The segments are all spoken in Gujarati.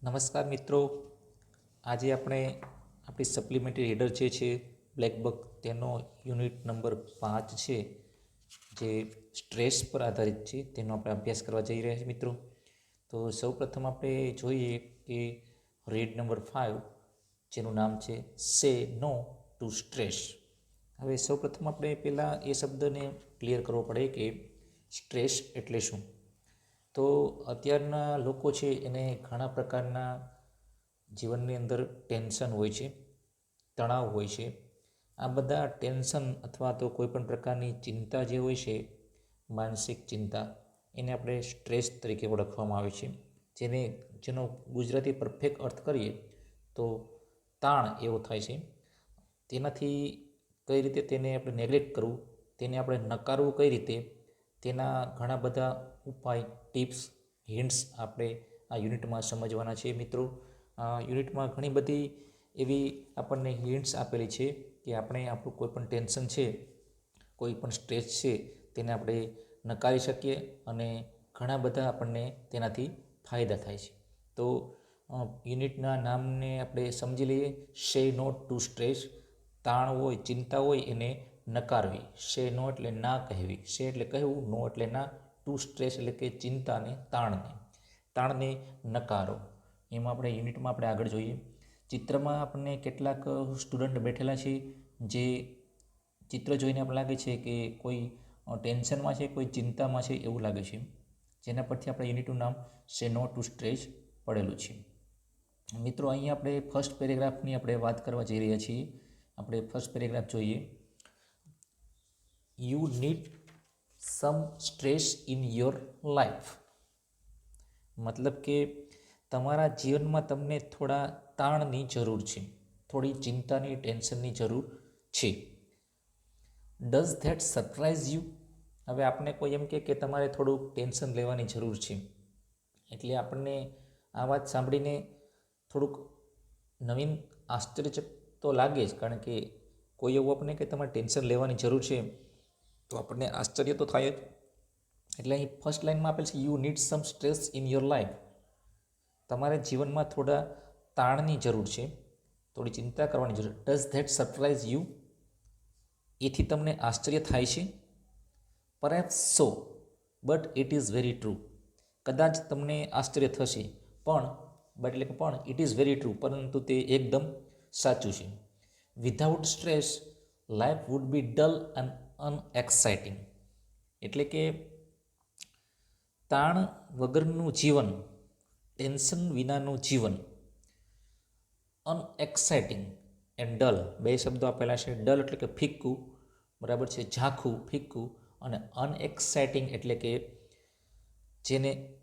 નમસ્કાર મિત્રો, આજે આપણે આપણી સપ્લિમેન્ટરી હેડર જે છે બ્લેકબક તેનો યુનિટ નંબર 5 છે જે સ્ટ્રેસ પર આધારિત છે તેનો આપણે અભ્યાસ કરવા જઈ રહ્યા છીએ મિત્રો. તો સૌપ્રથમ આપણે જોઈએ કે રીડ નંબર 5 જેનું નામ છે સે નો ટુ સ્ટ્રેસ. હવે સૌપ્રથમ આપણે પહેલાં એ શબ્દને ક્લિયર કરવો પડે કે સ્ટ્રેસ એટલે શું. તો અત્યારના લોકો છે એને ઘણા પ્રકારના જીવનની અંદર ટેન્શન હોય છે, તણાવ હોય છે. આ બધા ટેન્શન અથવા તો કોઈપણ પ્રકારની ચિંતા જે હોય છે, માનસિક ચિંતા, એને આપણે સ્ટ્રેસ તરીકે ઓળખવામાં આવે છે. જેનો ગુજરાતી પરફેક્ટ અર્થ કરીએ તો તાણ એવો થાય છે. તેનાથી કઈ રીતે તેને આપણે નેગ્લેક્ટ કરવું, તેને આપણે નકારવું કઈ રીતે, તેના ઘણા બધા ઉપાય, ટિપ્સ, હિન્ટ્સ આપણે આ યુનિટમાં સમજવાના છે મિત્રો. આ યુનિટમાં ઘણી બધી એવી આપણને હિન્ટ્સ આપેલી છે કે આપણે આપણું કોઈ પણ ટેન્શન છે, કોઈ પણ સ્ટ્રેસ છે, તેને આપણે નકારી શકીએ અને ઘણા બધા આપણને તેનાથી ફાયદા થાય છે. તો યુનિટના નામને આપણે સમજી લઈએ. સે નો ટુ સ્ટ્રેસ. તાણ હોય, ચિંતા હોય એને નકારવી. સે નો એટલે ના કહેવી. સે એટલે કહેવું, નો એટલે ના, ટુ સ્ટ્રેસ એટલે કે ચિંતાને, તાણને નકારો. એમાં આપણે યુનિટમાં આપણે આગળ જોઈએ. ચિત્રમાં આપણને કેટલાક સ્ટુડન્ટ બેઠેલા છે, જે ચિત્ર જોઈને આપણે લાગે છે કે કોઈ ટેન્શનમાં છે, કોઈ ચિંતામાં છે એવું લાગે છે. જેના પરથી આપણે યુનિટનું નામ સે નો ટુ સ્ટ્રેસ પડેલું છે. મિત્રો અહીં આપણે ફર્સ્ટ પેરેગ્રાફની આપણે વાત કરવા જઈ રહ્યા છીએ. આપણે ફર્સ્ટ પેરેગ્રાફ જોઈએ. You need some stress in your life. મતલબ કે તમારા જીવનમાં તમને થોડા તાણની જરૂર છે, થોડી ચિંતાની, ટેન્શનની જરૂર છે. Does that surprise you. હવે આપણે કોઈ એમ કે તમારે થોડુંક ટેન્શન લેવાની જરૂર છે, એટલે આપણને આ વાત સાંભળીને થોડુંક નવીન આશ્ચર્યચક તો લાગે જ, કારણ કે કોઈ એવું આપણને કે તમારે ટેન્શન લેવાની જરૂર છે તો આપણને આશ્ચર્ય તો થાય જ. એટલે અહીં ફર્સ્ટ લાઇનમાં આપેલ છે you need some stress in your life. તમારે જીવનમાં થોડા તાણની જરૂર છે, થોડી ચિંતા કરવાની જરૂર. Does that surprise you. એથી તમને આશ્ચર્ય થાય છે. Perhaps so but it is very true. કદાચ તમને આશ્ચર્ય થશે, પણ ઇટ ઇઝ વેરી ટ્રુ, પરંતુ તે એકદમ સાચું છે. Without stress life would be dull and unexciting. એટલે કે તાણ વગરનું જીવન, ટેન્શન વિનાનું જીવન, અનએક્સાઇટિંગ એન્ડ ડલ, બે શબ્દો આપેલા છે. ડલ એટલે કે ફિક્કું, બરાબર છે, ઝાંખું, ફિક્કું. અને અનએક્સાઇટિંગ એટલે કે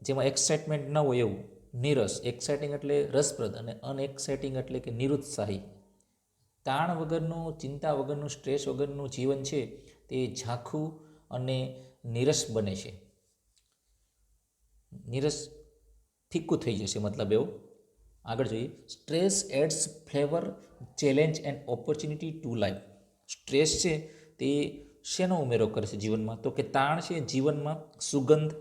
જેમાં એક્સાઇટમેન્ટ ન હોય એવું, નીરસ. એક્સાઇટિંગ એટલે રસપ્રદ અને અનએક્સાઇટિંગ એટલે કે નિરુત્સાહી. તાણ વગરનું, ચિંતા વગરનું, સ્ટ્રેસ વગરનું જીવન છે તે ઝાંખું અને નીરસ બને છે. નીરસ, ફિક્કું થઈ જશે, મતલબ એવો. આગળ જોઈએ. Stress adds flavour, challenge and opportunity to life. Stress છે તે શેનો ઉમેરો કરે છે જીવનમાં? તો કે તાણ છે જીવનમાં સુગંધ,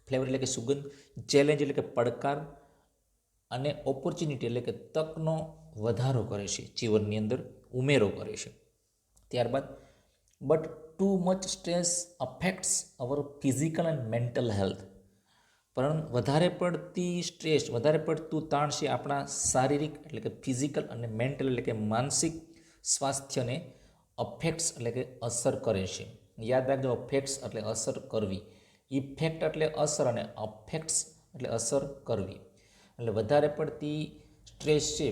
ફ્લેવર એટલે કે સુગંધ, ચેલેન્જ એટલે કે પડકાર, અને ઓપોર્ચ્યુનિટી એટલે કે તકનો વધારો કરે છે, જીવનની અંદર ઉમેરો કરે છે. ત્યારબાદ but too much stress affects our physical and mental health. પરંતુ વધારે પડતી સ્ટ્રેસ, વધારે પડતું તાણ છે આપણા શારીરિક એટલે કે ફિઝિકલ અને મેન્ટલ એટલે કે માનસિક સ્વાસ્થ્યને અફેક્ટ્સ એટલે કે અસર કરે છે. યાદ રાખજો, અફેક્ટ્સ એટલે અસર કરવી, ઇફેક્ટ એટલે અસર અને અફેક્ટ્સ એટલે અસર કરવી. એટલે વધારે પડતી સ્ટ્રેસ છે,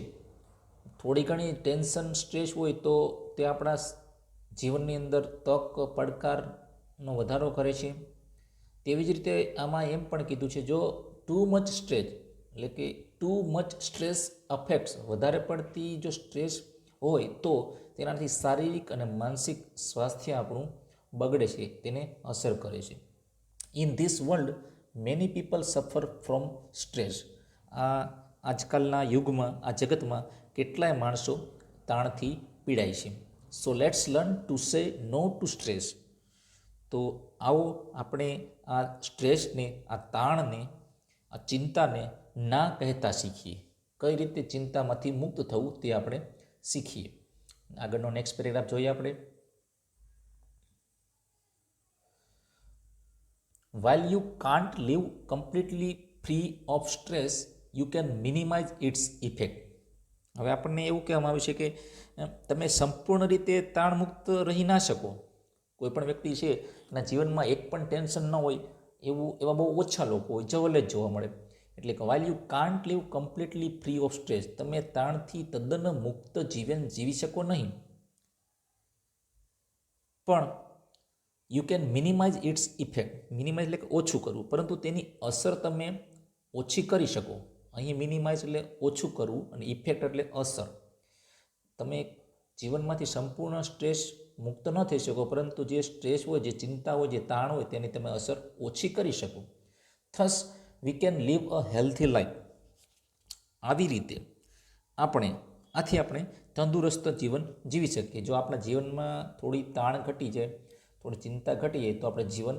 થોડી ઘણી ટેન્શન, સ્ટ્રેસ હોય તો તે આપણા જીવનની અંદર તક, પડકારનો વધારો કરે છે. તેવી જ રીતે આમાં એમ પણ કીધું છે, જો ટુ મચ સ્ટ્રેસ એટલે કે ટુ મચ સ્ટ્રેસ અફેક્ટ્સ, વધારે પડતી જો સ્ટ્રેસ હોય તો તેનાથી શારીરિક અને માનસિક સ્વાસ્થ્ય આપણું બગડે છે, તેને અસર કરે છે. In this world many people સફર ફ્રોમ સ્ટ્રેસ. આજકાલના યુગમાં, આ જગતમાં કેટલાય માણસો તાણથી પીડાય છે. So let's learn to say no to stress. તો આવો આપણે આ સ્ટ્રેસને, આ તાણને આ ચિંતાને ના કહેતા શીખીએ. કઈ રીતે ચિંતામાંથી મુક્ત થવું તે આપણે શીખીએ. આગળનો નેક્સ્ટ પેરેગ્રાફ જોઈએ આપણે. While you can't live completely free of stress, you can minimize its effect. હવે આપણને એવું કહેવામાં આવ્યું છે કે તમે સંપૂર્ણ રીતે તાણમુક્ત રહી ના શકો. કોઈ પણ વ્યક્તિ છે એના જીવનમાં એક પણ ટેન્શન ન હોય એવા બહુ ઓછા લોકો હોય, જવલે જ જોવા મળે. એટલે કે while you can't live completely free of stress, તમે તાણથી તદ્દન મુક્ત જીવન જીવી શકો નહીં, પણ you can minimise its effect. Minimise એટલે કે ઓછું કરવું, પરંતુ તેની અસર તમે ઓછી કરી શકો. અહીં મિનિમાઇઝ એટલે ઓછું કરવું અને ઇફેક્ટ એટલે અસર. તમે જીવનમાંથી સંપૂર્ણ સ્ટ્રેસ મુક્ત ન થઈ શકો, પરંતુ જે સ્ટ્રેસ હોય, જે ચિંતા હોય, જે તાણ હોય તેની તમે અસર ઓછી કરી શકો. Thus we can live a healthy life. આવી રીતે આથી આપણે તંદુરસ્ત જીવન જીવી શકીએ. જો આપણા જીવનમાં થોડી તાણ ઘટી જાય, થોડી ચિંતા ઘટી જાય, તો આપણે જીવન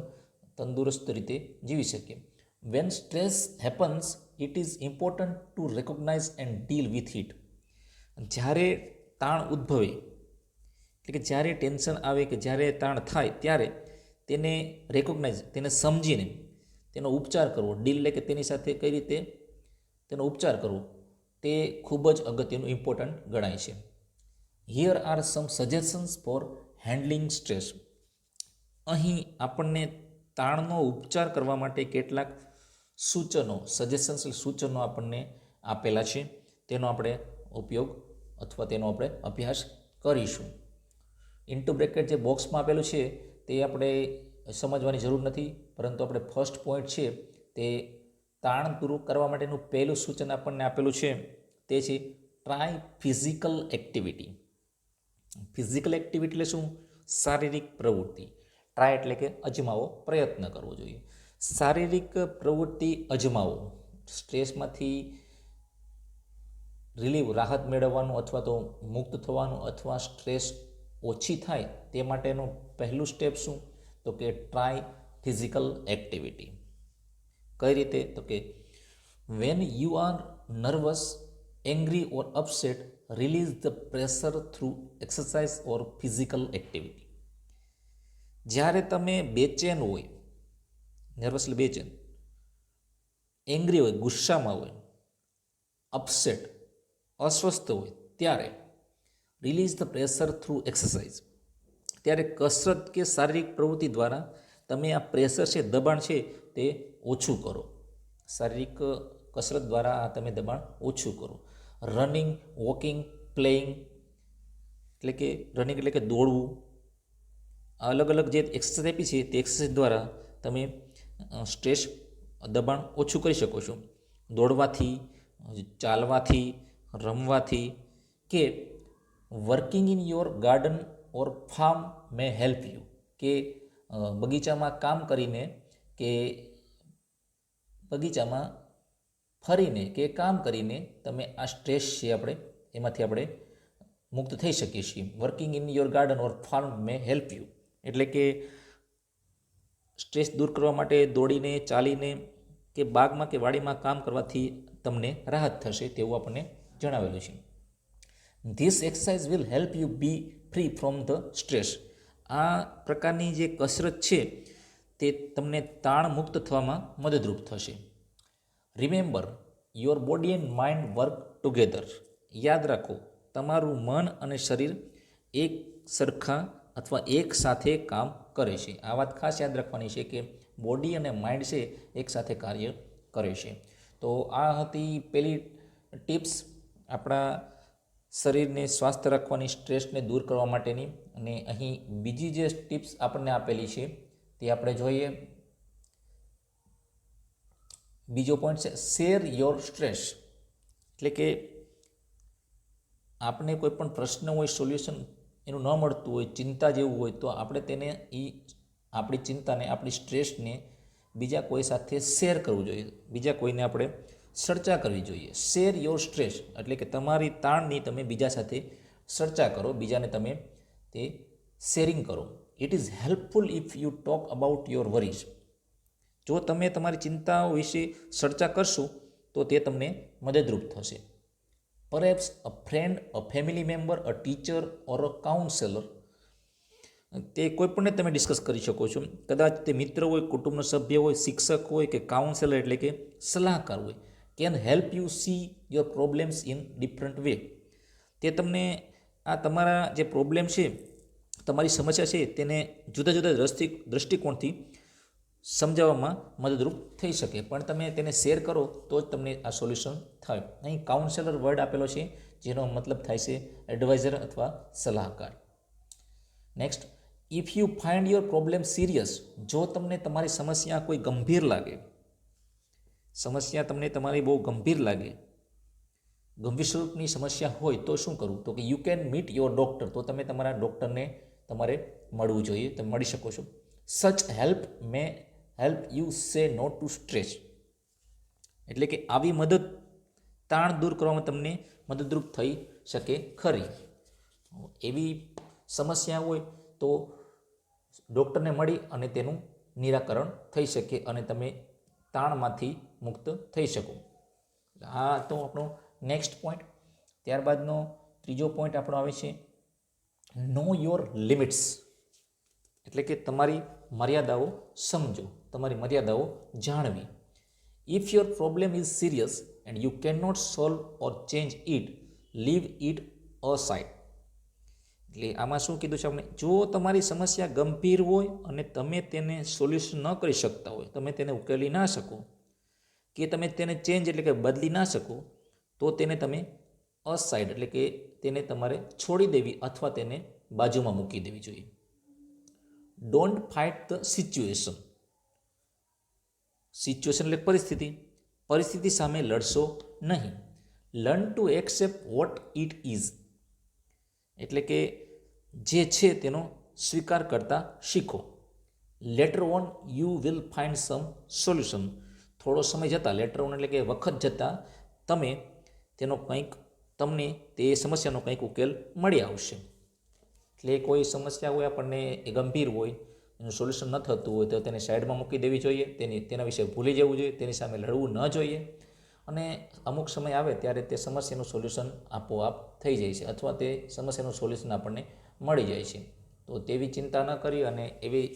તંદુરસ્ત રીતે જીવી શકીએ. When stress happens, it is important to recognise and deal with it. જ્યારે તાણ ઉદ્ભવે, એટલે કે જ્યારે ટેન્શન આવે કે જ્યારે તાણ થાય, ત્યારે તેને રેકોગ્નાઇઝ, તેને સમજીને તેનો ઉપચાર કરવો. ડીલ એટલે કે તેની સાથે કઈ રીતે તેનો ઉપચાર કરવો, તે ખૂબ જ અગત્યનું ઇમ્પોર્ટન્ટ ગણાય છે. Here are some suggestions four handling stress. અહીં આપણને તાણનો ઉપચાર કરવા માટે કેટલાક સૂચનો, સજેશન્સ સૂચનો આપણને આપેલા છે. તેનો આપણે ઉપયોગ અથવા તેનો આપણે અભ્યાસ કરીશું. ઇન્ટુ બ્રેકેટ જે બોક્સમાં આપેલું છે તે આપણે સમજવાની જરૂર નથી, પરંતુ આપણે ફર્સ્ટ પોઈન્ટ છે તે તાણ દૂર કરવા માટેનું પહેલું સૂચન આપણને આપેલું છે તે છે try physical activity. Physical activity એટલે શું? શારીરિક પ્રવૃત્તિ. ટ્રાય એટલે કે અજમાવો, પ્રયત્ન કરવો જોઈએ. શારીરિક પ્રવૃત્તિ અજમાવો. સ્ટ્રેસમાંથી રિલીવ, રાહત મેળવવાનું અથવા તો મુક્ત થવાનું અથવા સ્ટ્રેસ ઓછી થાય તે માટેનું પહેલું સ્ટેપ શું? તો કે ટ્રાય ફિઝિકલ એક્ટિવિટી. કઈ રીતે? તો કે when you are nervous, angry or upset, release the pressure through exercise or physical activity. જ્યારે તમે બેચેન હોય, નર્વસ એટલે બેચેન, એંગ્રી હોય, ગુસ્સામાં હોય, અપસેટ અસ્વસ્થ હોય, ત્યારે release the pressure through exercise. ત્યારે કસરત કે શારીરિક પ્રવૃત્તિ દ્વારા તમે આ પ્રેશર છે, દબાણ છે તે ઓછું કરો. શારીરિક કસરત દ્વારા આ તમે દબાણ ઓછું કરો. રનિંગ, વોકિંગ, પ્લેઇંગ એટલે કે રનિંગ એટલે કે દોડવું, અલગ અલગ જે એક્સરસાઇઝ આપી છે તે એક્સરસાઇઝ દ્વારા તમે સ્ટ્રેસ, દબાણ ઓછું કરી શકો છો. દોડવાથી, ચાલવાથી, રમવાથી કે working in your garden or farm may help you. કે બગીચામાં કામ કરીને કે બગીચામાં ફરીને કે કામ કરીને તમે આ સ્ટ્રેસ છે એમાંથી આપણે મુક્ત થઈ શકીએ છીએ. Working in your garden or farm may help you એટલે કે સ્ટ્રેસ દૂર કરવા માટે દોડીને, ચાલીને કે બાગમાં કે વાડીમાં કામ કરવાથી તમને રાહત થશે તેવું આપણને જણાવેલું છે. This exercise will help you be free from the stress. આ પ્રકારની જે કસરત છે તે તમને તાણ મુક્ત થવામાં મદદરૂપ થશે. Remember, your body and mind work together. યાદ રાખો, તમારું મન અને શરીર એક સરખા અથવા એક સાથે કામ કરે છે. આ વાત ખાસ યાદ રાખવાની છે કે બોડી અને માઇન્ડ છે એક સાથે કાર્ય કરે છે. તો આ હતી પહેલી ટિપ્સ આપણા શરીરને સ્વાસ્થ્ય રાખવાની, સ્ટ્રેસને દૂર કરવા માટેની. અને અહીં બીજી જે ટિપ્સ આપણને આપેલી છે તે આપણે જોઈએ. બીજો પોઈન્ટ છે શેર યોર સ્ટ્રેસ. એટલે કે આપણે કોઈ પણ પ્રશ્ન હોય, સોલ્યુશન એનું ન મળતું હોય, ચિંતા જેવું હોય, તો આપણે તેને આપણી ચિંતાને, આપણી સ્ટ્રેસને બીજા કોઈ સાથે શેર કરવું જોઈએ. બીજા કોઈને આપણે ચર્ચા કરવી જોઈએ. શેર યોર સ્ટ્રેસ એટલે કે તમારી તાણની તમે બીજા સાથે ચર્ચા કરો, બીજાને તમે તે શેરિંગ કરો. It is helpful if you talk about your worries. જો તમે તમારી ચિંતાઓ વિશે ચર્ચા કરશો તો તે તમને મદદરૂપ થશે. Perhaps a friend, a family member, a teacher or a counsellor, તે કોઈપણને તમે ડિસ્કસ કરી શકો છો. કદાચ તે મિત્ર હોય, કુટુંબનો સભ્ય હોય, શિક્ષક હોય કે કાઉન્સેલર એટલે કે સલાહકાર હોય, can help you C your problems in different way. તે તમને આ તમારા જે પ્રોબ્લેમ છે, તમારી સમસ્યા છે, તેને જુદા જુદા દૃષ્ટિકોણથી સમજાવવામાં મદદરૂપ થઈ શકે. પણ તમે તેને શેર કરો તો જ તમને આ સોલ્યુશન થાય. અહીં કાઉન્સેલર વર્ડ આપેલો છે, જેનો મતલબ થાય છે એડવાઇઝર અથવા સલાહકાર. Next, if you find your problem serious, જો તમને તમારી સમસ્યા કોઈ ગંભીર લાગે, સમસ્યા તમને તમારી બહુ ગંભીર લાગે, ગંભીર સ્વરૂપની સમસ્યા હોય તો શું કરવું? તો કે you can meet your doctor, તો તમે તમારા ડૉક્ટરને તમારે મળવું જોઈએ, તમે મળી શકો છો. સચ help may help you say no to stress, એટલે કે આવી મદદ તાણ દૂર કરવામાં તમને મદદરૂપ થઈ શકે ખરી. એવી સમસ્યા હોય તો ડૉક્ટરને મળી અને તેનું નિરાકરણ થઈ શકે અને તમે તાણમાંથી મુક્ત થઈ શકો. આ તો આપણો નેક્સ્ટ પોઈન્ટ. ત્યારબાદનો ત્રીજો પોઈન્ટ આપણો આવે છે નો યોર લિમિટ્સ, એટલે કે તમારી મર્યાદાઓ સમજો, તમારી મર્યાદાઓ જાણવી. If your problem is serious and you can not solve or change it, leave it aside. એટલે આમાં શું કીધું છે આપણે? જો તમારી સમસ્યા ગંભીર હોય અને તમે તેને સોલ્યુશન ન કરી શકતા હોય, તમે તેને ઉકેલી ના શકો કે તમે તેને ચેન્જ એટલે કે બદલી ના શકો, તો તેને તમે અસાઇડ એટલે કે તેને તમારે છોડી દેવી અથવા તેને બાજુમાં મૂકી દેવી જોઈએ. Don't fight the situation, situation એટલે પરિસ્થિતિ, પરિસ્થિતિ સામે લડશો નહીં. Learn to accept what it is, એટલે કે જે છે તેનો સ્વીકાર કરતા શીખો. Later on you will find some solution, થોડો સમય જતાં, લેટર ઓન એટલે કે વખત જતાં તમે તેનો કંઈક, તમને તે સમસ્યાનો કંઈક ઉકેલ મળી આવશે. એટલે કોઈ સમસ્યા હોય આપણને એ ગંભીર હોય, એનું સોલ્યુશન ન થતું હોય તો તેને સાઈડમાં મૂકી દેવી જોઈએ, તેના વિશે ભૂલી જવું જોઈએ, તેની સામે લડવું ન જોઈએ. અને અમુક સમય આવે ત્યારે તે સમસ્યાનું સોલ્યુશન આપોઆપ થઈ જાય છે અથવા તે સમસ્યાનું સોલ્યુશન આપણને મળી જાય છે. તો તેવી ચિંતા ન કરી અને એવી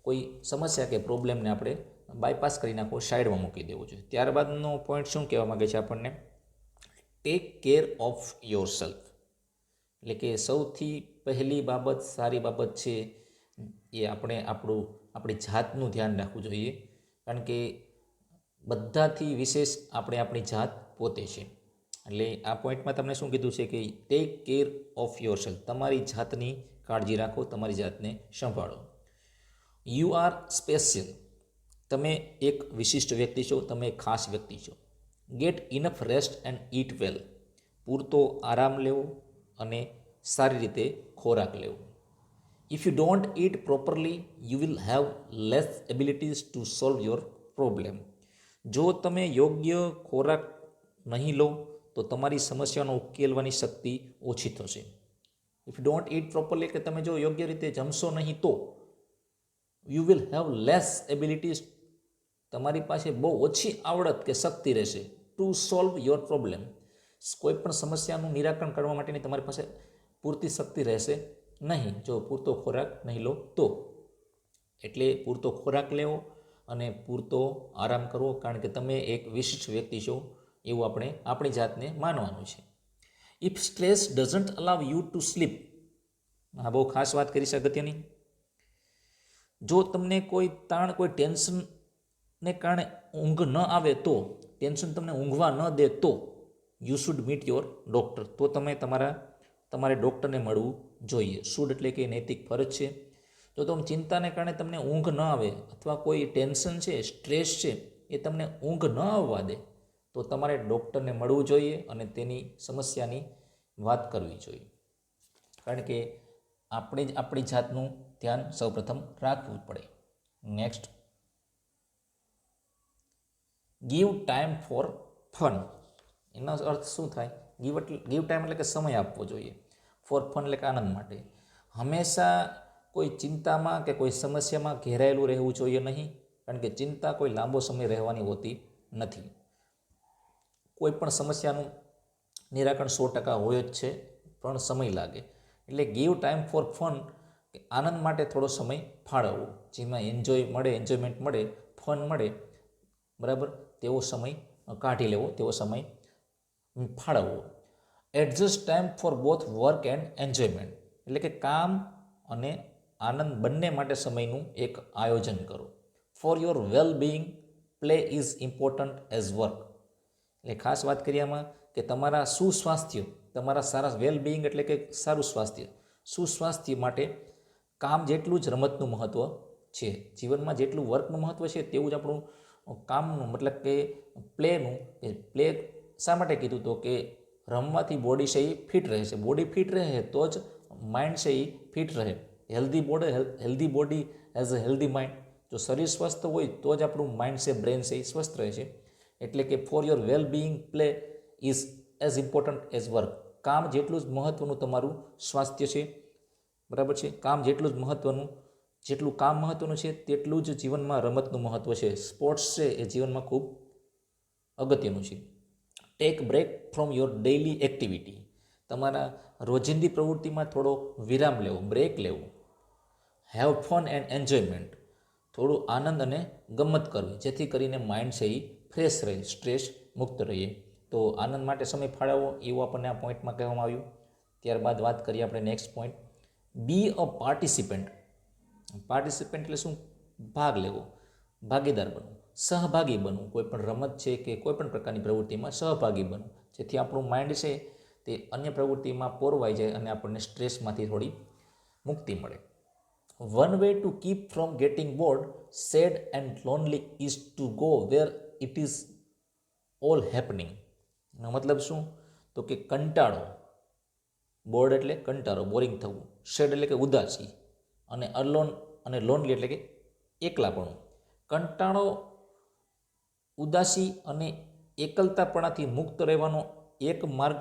કોઈ સમસ્યા કે પ્રોબ્લેમને આપણે બાયપાસ કરી નાખવો, સાઈડમાં મૂકી દેવું જોઈએ. ત્યારબાદનો પોઈન્ટ શું કહેવા માગે છે આપણને? Tech care of your self, એટલે કે સૌથી પહેલી બાબત, સારી બાબત છે એ આપણી જાતનું ધ્યાન રાખવું જોઈએ. કારણ કે બધાથી વિશેષ આપણી જાત પોતે છે. એટલે આ પોઈન્ટમાં તમને શું કીધું છે કે tech care of your self, તમારી જાતની કાળજી રાખો, તમારી જાતને સંભાળો. યુ આર સ્પેશિયલ, તમે એક વિશિષ્ટ વ્યક્તિ છો, તમે એક ખાસ વ્યક્તિ છો. Get enough rest and eat well, પૂરતો આરામ લેવો અને સારી રીતે ખોરાક લેવો. If you don't eat properly you will have less abilities to solve your problem, જો તમે યોગ્ય ખોરાક નહીં લો તો તમારી સમસ્યાનો ઉકેલવાની શક્તિ ઓછી થશે. If you don't eat properly, કે તમે જો યોગ્ય રીતે જમશો નહીં તો you will have less abilities, તમારી પાસે બહુ ઓછી આવડત કે શક્તિ રહેશે ટુ સોલ્વ યોર પ્રોબ્લેમ, કોઈ પણ સમસ્યાનું નિરાકરણ કરવા માટેની તમારી પાસે પૂરતી શક્તિ રહેશે નહીં જો પૂરતો ખોરાક નહીં લો તો. એટલે પૂરતો ખોરાક લેવો અને પૂરતો આરામ કરવો, કારણ કે તમે એક વિશિષ્ટ વ્યક્તિ છો એવું આપણે આપણી જાતને માનવાનું છે. If stress doesn't allow you to sleep, આ બહુ ખાસ વાત કરી છે અગત્યની. જો તમને કોઈ તાણ, કોઈ ટેન્શનને કારણે ઊંઘ ન આવે તો, ટેન્શન તમને ઊંઘવા ન દે તો you should meet your doctor, તો તમે તમારે ડૉક્ટરને મળવું જોઈએ. શુડ એટલે કે નૈતિક ફરજ છે. જો તમે ચિંતાને કારણે તમને ઊંઘ ન આવે અથવા કોઈ ટેન્શન છે, સ્ટ્રેસ છે, એ તમને ઊંઘ ન આવવા દે તો તમારે ડૉક્ટરને મળવું જોઈએ અને તેની સમસ્યાની વાત કરવી જોઈએ. કારણ કે આપણે જ આપણી જાતનું ધ્યાન સૌપ્રથમ રાખવું પડે. Next, give time for fun, એનો અર્થ શું થાય? ગીવ ટાઈમ એટલે કે સમય આપવો જોઈએ. ફોર ફન એટલે કે આનંદ માટે. હંમેશા કોઈ ચિંતામાં કે કોઈ સમસ્યામાં ઘેરાયેલું રહેવું જોઈએ નહીં. કારણ કે ચિંતા કોઈ લાંબો સમય રહેવાની હોતી નથી. કોઈ પણ સમસ્યાનું નિરાકરણ 100% હોય જ છે, પણ સમય લાગે. એટલે ગીવ ટાઈમ ફોર ફન, કે આનંદ માટે થોડો સમય ફાળવવો, જેમાં એન્જોયમેન્ટ મળે, ફન મળે, બરાબર, તેવો સમય કાઢી લેવો, તેવો સમય ફાળવવો. Adjust time for both work and enjoyment, એટલે કે કામ અને આનંદ બંને માટે સમયનું એક આયોજન કરો. For your well Bing, play is important as work. એટલે ખાસ વાત કરીએ આમાં કે તમારા સુસ્વાસ્થ્ય, તમારા સારા વેલ બિંગ એટલે કે સારું સ્વાસ્થ્ય, સુસ્વાસ્થ્ય માટે કામ જેટલું જ રમતનું મહત્ત્વ છે. જીવનમાં જેટલું વર્કનું મહત્ત્વ છે તેવું જ આપણું કામનું, મતલબ કે પ્લે શા માટે કીધું તો કે રમવાથી બોડી છે એ ફિટ રહે છે. બોડી ફિટ રહે તો જ માઇન્ડ છે એ ફિટ રહે. Healthy body as a healthy mind. જો શરીર સ્વસ્થ હોય તો જ આપણું માઇન્ડ છે, બ્રેન છે એ સ્વસ્થ રહે છે. એટલે કે for your well Bing, play is as important as work. કામ જેટલું જ મહત્ત્વનું તમારું સ્વાસ્થ્ય છે, બરાબર છે. જેટલું કામ મહત્ત્વનું છે તેટલું જ જીવનમાં રમતનું મહત્ત્વ છે. સ્પોર્ટ્સ છે એ જીવનમાં ખૂબ અગત્યનું છે. Take break from your daily activity. તમારા રોજિંદી પ્રવૃત્તિમાં થોડો વિરામ લેવો, બ્રેક લેવો. Have fun and enjoyment. થોડું આનંદ અને ગમત કરવી, જેથી કરીને માઇન્ડ છે એ ફ્રેશ રહે, સ્ટ્રેસ મુક્ત રહીએ. તો આનંદ માટે સમય ફાળવવો એવું આપણને આ પોઈન્ટમાં કહેવામાં આવ્યું. ત્યારબાદ વાત કરીએ આપણે નેક્સ્ટ પોઈન્ટ, બી અ પાર્ટિસિપન્ટ. પાર્ટિસિપન્ટ એટલે શું? ભાગ લેવો, ભાગીદાર બનવું, સહભાગી બનવું. કોઈ પણ રમત છે કે કોઈ પણ પ્રકારની પ્રવૃત્તિમાં સહભાગી બનવું, જેથી આપણું માઇન્ડ છે તે અન્ય પ્રવૃત્તિમાં પોરવાઈ જાય અને આપણને સ્ટ્રેસમાંથી થોડી મુક્તિ મળે. One way to keep from getting bored, sad and lonely is to go where it is all happening. એનો મતલબ શું? તો કે કંટાળો, બોર્ડ એટલે કંટાળો, બોરિંગ થવું, સેડ એટલે કે ઉદાસી, અને અલોન અને લોનલી એટલે કે એકલાપણું. કંટાળો, ઉદાસી અને એકલતાપણાથી મુક્ત રહેવાનો એક માર્ગ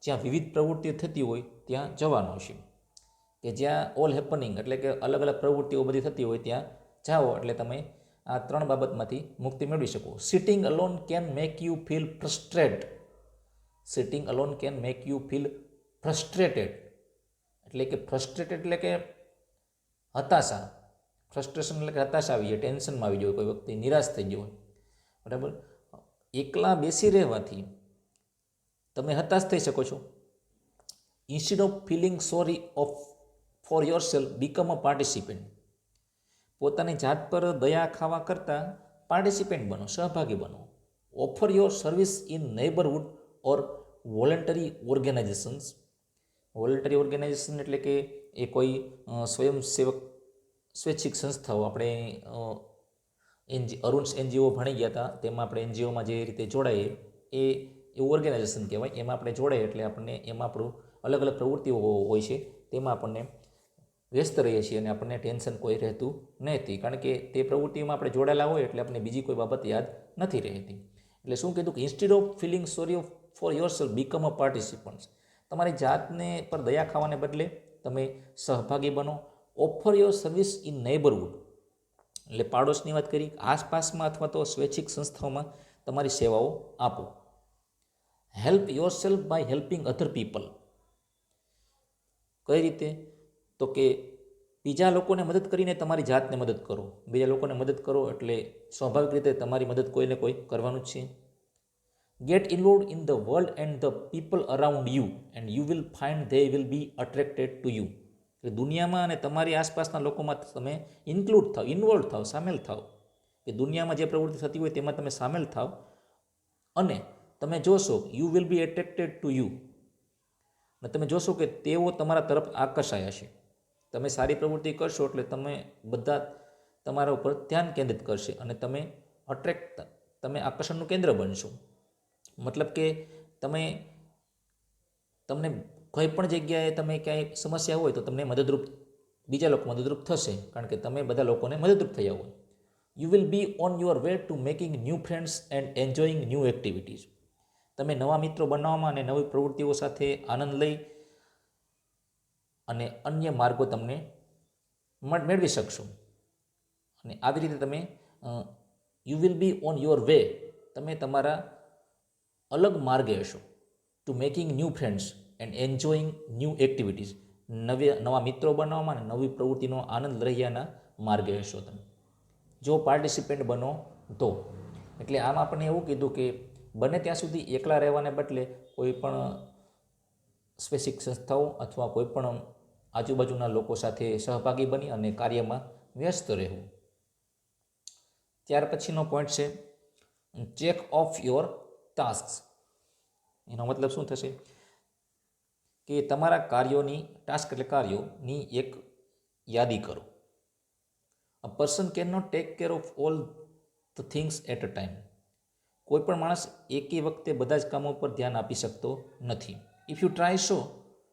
જ્યાં વિવિધ પ્રવૃત્તિઓ થતી હોય ત્યાં જવાનો છે. કે જ્યાં ઓલ હેપનિંગ એટલે કે અલગ અલગ પ્રવૃત્તિઓ બધી થતી હોય ત્યાં જાઓ એટલે તમે આ 3 બાબતમાંથી મુક્તિ મેળવી શકો. Sitting alone can make you feel frustrate. Sitting alone can make you feel frustrated. એટલે કે ફ્રસ્ટ્રેટેડ એટલે કે હતાશા. ફ્રસ્ટ્રેશન એટલે કે હતાશા આવી જાય, ટેન્શનમાં આવી જાય, કોઈ વ્યક્તિ નિરાશ થઈ ગયો હોય, બરાબર. એકલા બેસી રહેવાથી તમે હતાશ થઈ શકો છો. Instead of feeling sorry for yourself, become a participant. પોતાની જાત પર દયા ખાવા કરતાં પાર્ટિસિપન્ટ બનો, સહભાગી બનો. Offer your service in neighbourhood or voluntary organisations. Voluntary organisation એટલે કે એ કોઈ સ્વયંસેવક સ્વૈચ્છિક સંસ્થાઓ. આપણે અરુણ્સ એનજીઓ ભણી ગયા હતા, તેમાં આપણે એનજીઓમાં જે રીતે જોડાઈએ એ એવું ઓર્ગેનાઇઝેશન કહેવાય. એમાં આપણે જોડાઈએ એટલે આપણને એમાં આપણું અલગ અલગ પ્રવૃત્તિઓ હોય છે, તેમાં આપણને વ્યસ્ત રહીએ છીએ અને આપણને ટેન્શન કોઈ રહેતું નથી, કારણ કે તે પ્રવૃત્તિઓમાં આપણે જોડાયેલા હોય એટલે આપણને બીજી કોઈ બાબત યાદ નથી રહેતી. એટલે શું કીધું કે instead of feeling sorry for yourself, become a participant. તમારી જાતને પર દયા ખાવાને બદલે તમે સહભાગી બનો. Offer your service in neighbourhood એટલે પાડોશની વાત કરી, આસપાસમાં અથવા તો સ્વૈચ્છિક સંસ્થાઓમાં તમારી સેવાઓ આપો. Help yourself by helping other people. કઈ રીતે? તો કે બીજા લોકોને મદદ કરીને તમારી જાતને મદદ કરો. બીજા લોકોને મદદ કરો એટલે સ્વાભાવિક રીતે તમારી મદદ કોઈને કોઈ કરવાનું જ છે. Get involve in the world and the people around you and you will find they will be attracted to you. એટલે દુનિયામાં અને તમારી આસપાસના લોકોમાં તમે ઇન્વોલ્વ થાવ, સામેલ થાવ. કે દુનિયામાં જે પ્રવૃત્તિ થતી હોય તેમાં તમે સામેલ થાવ અને તમે જોશો you will B attracted to you. અને તમે જોશો કે તેઓ તમારા તરફ આકર્ષાયા છે. તમે સારી પ્રવૃત્તિ કરશો એટલે તમે બધા તમારા ઉપર ધ્યાન કેન્દ્રિત કરશે અને તમે આકર્ષણનું કેન્દ્ર બનશો. મતલબ કે તમને કોઈ પણ જગ્યાએ તમે ક્યાંય સમસ્યા હોય તો તમને બીજા લોકો મદદરૂપ થશે, કારણ કે તમે બધા લોકોને મદદરૂપ થયા હોય. You will be on your way to making new friends and enjoying new activities. તમે નવા મિત્રો બનાવવામાં અને નવી પ્રવૃત્તિઓ સાથે આનંદ લઈ અને અન્ય માર્ગો તમને મેળવી શકશો. અને આવી રીતે તમે you will be on your way, તમે તમારા અલગ માર્ગે હશો, to making new friends and enjoying new activities, નવા મિત્રો બનાવવામાં અને નવી પ્રવૃત્તિનો આનંદ રહ્યાના માર્ગે હશો તમે, જો પાર્ટિસિપન્ટ બનો તો. એટલે આમ આપણને એવું કીધું કે બને ત્યાં સુધી એકલા રહેવાને બદલે કોઈ પણ સ્પેસિફિક સંસ્થાઓ અથવા કોઈ પણ આજુબાજુના લોકો સાથે સહભાગી બની અને કાર્યમાં વ્યસ્ત રહેવું. ત્યાર પછીનો પોઈન્ટ છે ચેક ઓફ યોર ટાસ્ક. એનો મતલબ શું થશે કે તમારા કાર્યોની, ટાસ્ક એટલે કાર્યોની એક યાદી કરો. A person can not take care of all the things at a time. કોઈ પણ માણસ એકી વખતે બધા જ કામો પર ધ્યાન આપી શકતો નથી. If you try so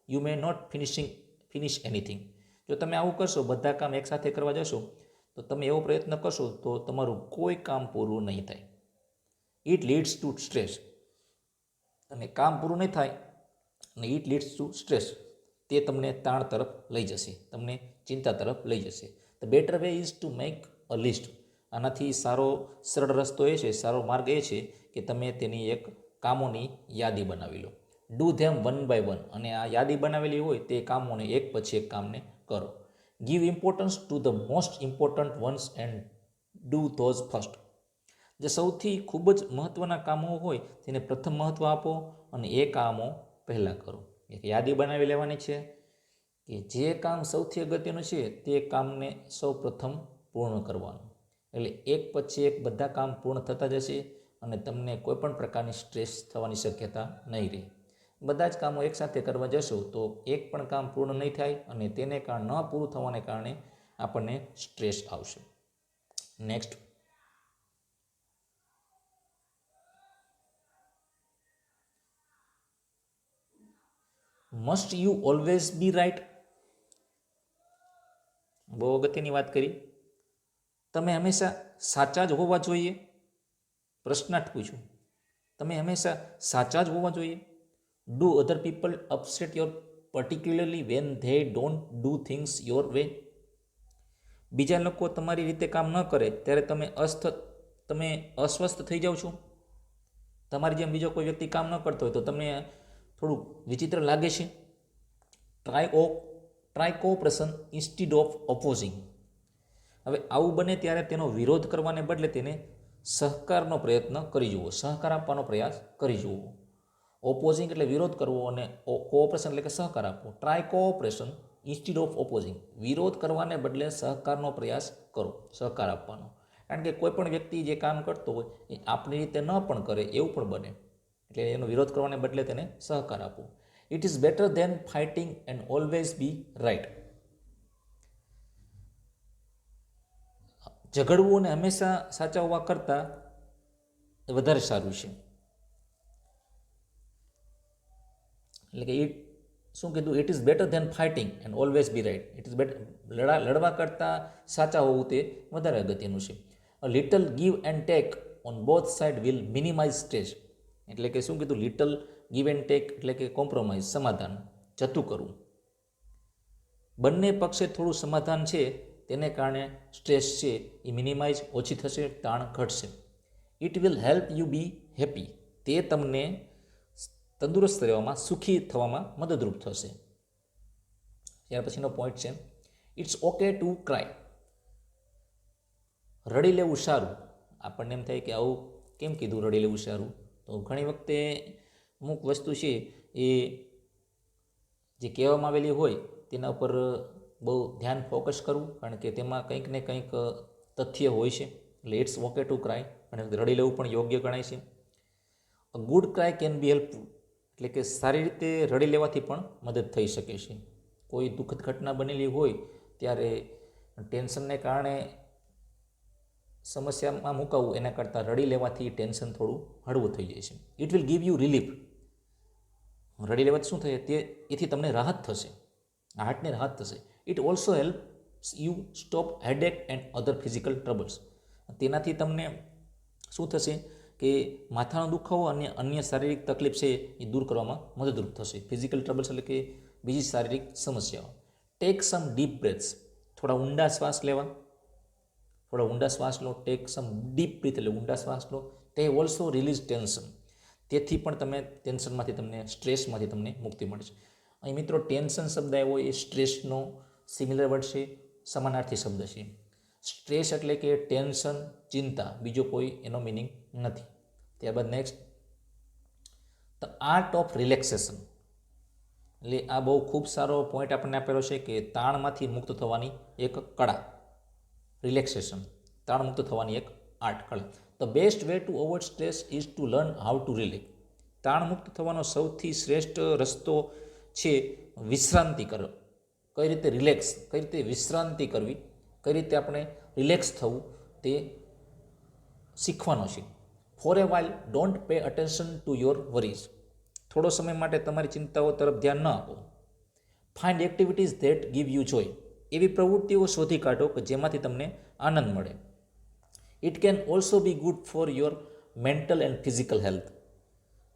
you may not finish anything. જો તમે આવું કરશો, બધા કામ એકસાથે કરવા જશો, તો તમે એવો પ્રયત્ન કરશો તો તમારું કોઈ કામ પૂરું નહીં થાય. It leads two stress. અને કામ પૂરું નહીં થાય અને ઇટ લીડ્સ ટુ સ્ટ્રેસ, તે તમને તાણ તરફ લઈ જશે, તમને ચિંતા તરફ લઈ જશે. The better way is to make a list. આનાથી સરળ રસ્તો એ છે, સારો માર્ગ એ છે કે તમે તેની એક કામોની યાદી બનાવી લો. Do them one by one. અને આ યાદી બનાવેલી હોય તે કામોને એક પછી એક કામને કરો. Give importance to the most important once and do those first. જે સૌથી ખૂબ જ મહત્ત્વના કામો હોય તેને પ્રથમ મહત્ત્વ આપો અને એ કામો પહેલાં કરો. એક યાદી બનાવી લેવાની છે કે જે કામ સૌથી અગત્યનું છે તે કામને સૌ પ્રથમ પૂર્ણ કરવાનું. એટલે એક પછી એક બધા કામ પૂર્ણ થતા જશે અને તમને કોઈપણ પ્રકારની સ્ટ્રેસ થવાની શક્યતા નહીં રહે. બધા જ કામો એકસાથે કરવા જશો તો એક પણ કામ પૂર્ણ નહીં થાય અને તેને ન પૂરું થવાને કારણે આપણને સ્ટ્રેસ આવશે. Next, must you always be right. બહુ અગત્યની વાત કરી. તમે હંમેશા સાચા જ હોવા જોઈએ? પ્રશ્નાર્થ પૂછું, તમે હંમેશા સાચા જ હોવા જોઈએ? Do other people upset your particularly when they don't do things your way. બીજા લોકો તમારી રીતે કામ ન કરે ત્યારે તમે અસ્વસ્થ થઈ જાઓ છો? તમારી જેમ બીજો કોઈ વ્યક્તિ કામ ન કરતો હોય તો તમને થોડુંક વિચિત્ર લાગે છે? Try cooperation instead of opposing. હવે આવું બને ત્યારે તેનો વિરોધ કરવાને બદલે તેને સહકારનો પ્રયત્ન કરી જુઓ, સહકાર આપવાનો પ્રયાસ કરી જુઓ. ઓપોઝિંગ એટલે વિરોધ કરવો અને કોઓપરેશન એટલે કે સહકાર આપવો. Try cooperation instead of opposing. વિરોધ કરવાને બદલે સહકારનો પ્રયાસ કરો, સહકાર આપવાનો. કારણ કે કોઈ પણ વ્યક્તિ જે કામ કરતો હોય એ આપણી રીતે ન પણ કરે એવું પણ બને. એટલે એનો વિરોધ કરવાને બદલે તેને સહકાર આપવો. It is better than fighting and always be right. ઝઘડવું અને હંમેશા સાચા હોવા કરતાં વધારે સારું છે. એટલે કે શું કીધું? It is better than fighting and always be right. It is better, લડવા કરતાં સાચા હોવું તે વધારે અગત્યનું છે. A little give and take on both side will minimise stress. એટલે કે શું કીધું? લિટલ ગીવ એન્ડ ટેક એટલે કે કોમ્પ્રોમાઇઝ, સમાધાન, જતું કરવું. બંને પક્ષે થોડું સમાધાન છે તેને કારણે સ્ટ્રેસ છે એ મિનિમાઇઝ, ઓછી થશે, તાણ ઘટશે. It will help you B happy. તે તમને તંદુરસ્ત રહેવામાં, સુખી થવામાં મદદરૂપ થશે. ત્યાર પછીનો પોઈન્ટ છે ઇટ્સ ઓકે ટુ ક્રાય. રડી લેવું સારું. આપણને એમ થાય કે આવું કેમ કીધું, રડી લેવું સારું? તો ઘણી વખતે અમુક વસ્તુ છે એ જે કહેવામાં આવેલી હોય તેના ઉપર બહુ ધ્યાન ફોકસ કરવું, કારણ કે તેમાં કંઈક ને કંઈક તથ્ય હોય છે. એટલે ઇટ્સ ઓકે ટુ ક્રાય, અને રડી લેવું પણ યોગ્ય ગણાય છે. A good cry can be helpful. એટલે કે સારી રીતે રડી લેવાથી પણ મદદ થઈ શકે છે. કોઈ દુઃખદ ઘટના બનેલી હોય ત્યારે ટેન્શનને કારણે સમસ્યામાં મુકાવવું એના કરતાં રડી લેવાથી ટેન્શન થોડું હળવું થઈ જાય છે. It will give you relief. રડી લેવાથી શું થશે? એથી તમને રાહત થશે, હાર્ટને રાહત થશે. It also helps you stop headache and other physical troubles. તેનાથી તમને શું થશે કે માથાનો દુખાવો અને અન્ય શારીરિક તકલીફ છે એ દૂર કરવામાં મદદરૂપ થશે. ફિઝિકલ ટ્રબલ્સ એટલે કે બીજી શારીરિક સમસ્યાઓ. Take some deep breaths. થોડા ઊંડા શ્વાસ લેવા. થોડા ઊંડા શ્વાસ લો, ટેક સમ ડીપ બ્રીથ, એટલે ઊંડા શ્વાસ લો. તે ઓલ્સો રિલીઝ ટેન્શન. તેથી પણ તમે ટેન્શનમાંથી તમને, સ્ટ્રેસમાંથી તમને મુક્તિ મળે છે. અહીં મિત્રો ટેન્શન શબ્દ આવ્યો એ સ્ટ્રેસનો સિમિલર વર્ડ છે, સમાનાર્થી શબ્દ છે. સ્ટ્રેસ એટલે કે ટેન્શન, ચિંતા, બીજો કોઈ એનો મિનિંગ નથી. ત્યારબાદ next, the art of relaxation. એટલે આ બહુ ખૂબ સારો પોઈન્ટ આપણને આપેલો છે કે તાણમાંથી મુક્ત થવાની એક કળા. રિલેક્સેશન, તાણ મુક્ત થવાની એક આર્ટ, કળા. The best way to avoid stress is to learn how to relax. તાણ મુક્ત થવાનો સૌથી શ્રેષ્ઠ રસ્તો છે વિશ્રાંતિ કરો. કઈ રીતે રિલેક્સ, કઈ રીતે વિશ્રાંતિ કરવી, કઈ રીતે આપણે રિલેક્સ થવું તે શીખવાનો છે. For a while don't pay attention to your worries. થોડો સમય માટે તમારી ચિંતાઓ તરફ ધ્યાન ન આપો. Find activities that give you joy. એવી પ્રવૃત્તિઓ શોધી કાઢો કે જેમાંથી તમને આનંદ મળે. It can also be good for your mental and physical health.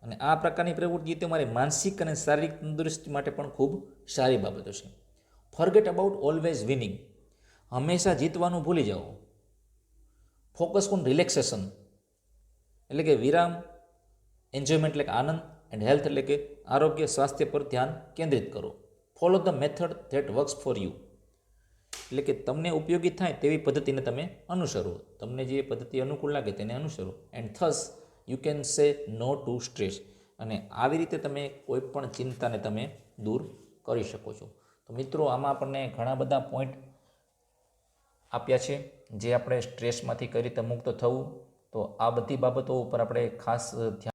અને આ પ્રકારની પ્રવૃત્તિ તમારી માનસિક અને શારીરિક તંદુરસ્તી માટે પણ ખૂબ સારી બાબતો છે. Forget about always winning. હંમેશા જીતવાનું ભૂલી જાઓ. ફોકસ ઓન રિલેક્સેશન, એટલે કે વિરામ, એન્જોયમેન્ટ એટલે કે આનંદ, એન્ડ હેલ્થ એટલે કે આરોગ્ય, સ્વાસ્થ્ય પર ધ્યાન કેન્દ્રિત કરો. Follow the method that works for you. એટલે કે તમને ઉપયોગી થાય તેવી પદ્ધતિને તમે અનુસરો. તમને જે પદ્ધતિ અનુકૂળ લાગે તેને અનુસરો. And thus you can say no to stress. અને આવી રીતે તમે કોઈ પણ ચિંતાને તમે દૂર કરી શકો છો. તો મિત્રો આમાં આપણને ઘણા બધા પોઈન્ટ આપ્યા છે જે આપણે સ્ટ્રેસમાંથી કઈ રીતે મુક્ત થવું. તો આ બધી બાબતો ઉપર આપણે ખાસ ધ્યાન